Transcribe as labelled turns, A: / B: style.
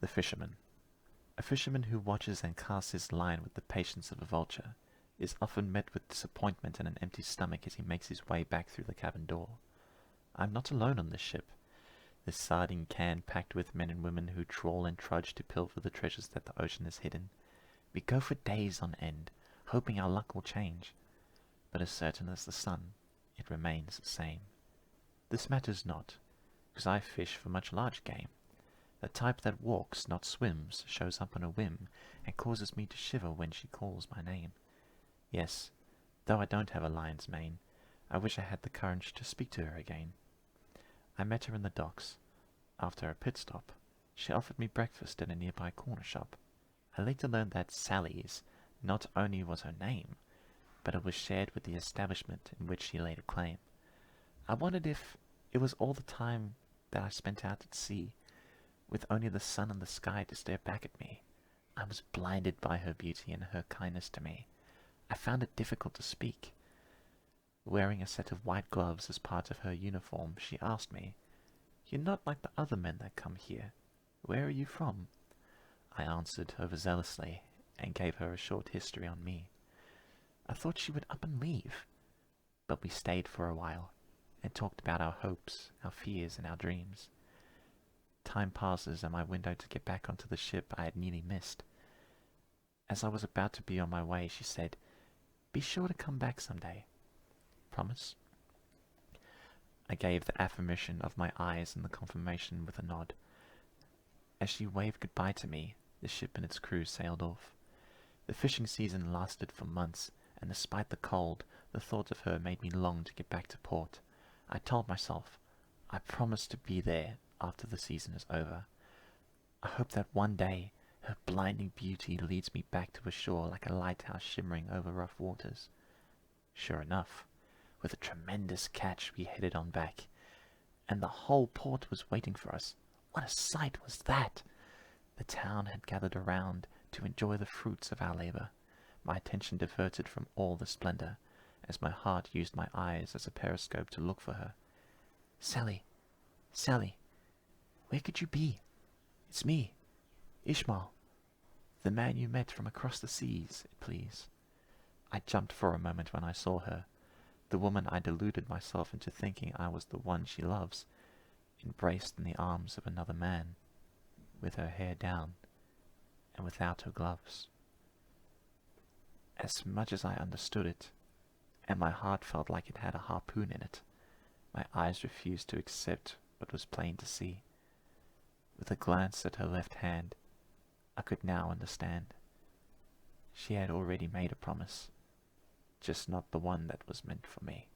A: The Fisherman. A fisherman who watches and casts his line with the patience of a vulture is often met with disappointment and an empty stomach as he makes his way back through the cabin door. I am not alone on this ship, this sardine can packed with men and women who trawl and trudge to pilfer the treasures that the ocean has hidden. We go for days on end, hoping our luck will change, but as certain as the sun, it remains the same. This matters not, because I fish for much larger game. The type that walks, not swims, shows up on a whim, and causes me to shiver when she calls my name. Yes, though I don't have a lion's mane, I wish I had the courage to speak to her again. I met her in the docks. After a pit stop, she offered me breakfast at a nearby corner shop. I later learned that Sally's not only was her name, but it was shared with the establishment in which she laid a claim. I wondered if it was all the time that I spent out at sea, with only the sun and the sky to stare back at me. I was blinded by her beauty and her kindness to me. I found it difficult to speak. Wearing a set of white gloves as part of her uniform, she asked me, "You're not like the other men that come here. Where are you from?" I answered overzealously and gave her a short history on me. I thought she would up and leave, but we stayed for a while and talked about our hopes, our fears, and our dreams. Time passes and my window to get back onto the ship I had nearly missed. As I was about to be on my way, she said, "Be sure to come back someday." Promise? I gave the affirmation of my eyes and the confirmation with a nod. As she waved goodbye to me, the ship and its crew sailed off. The fishing season lasted for months, and despite the cold, the thought of her made me long to get back to port. I told myself, I promise to be there after the season is over. I hope that one day her blinding beauty leads me back to a shore like a lighthouse shimmering over rough waters. Sure enough, with a tremendous catch we headed on back, and the whole port was waiting for us. What a sight was that! The town had gathered around to enjoy the fruits of our labor. My attention diverted from all the splendor, as my heart used my eyes as a periscope to look for her. "Sally, Sally, where could you be? It's me, Ishmael, the man you met from across the seas, please." I jumped for a moment when I saw her, the woman I deluded myself into thinking I was the one she loves, embraced in the arms of another man, with her hair down and without her gloves. As much as I understood it, and my heart felt like it had a harpoon in it, my eyes refused to accept what was plain to see. With a glance at her left hand, I could now understand. She had already made a promise, just not the one that was meant for me.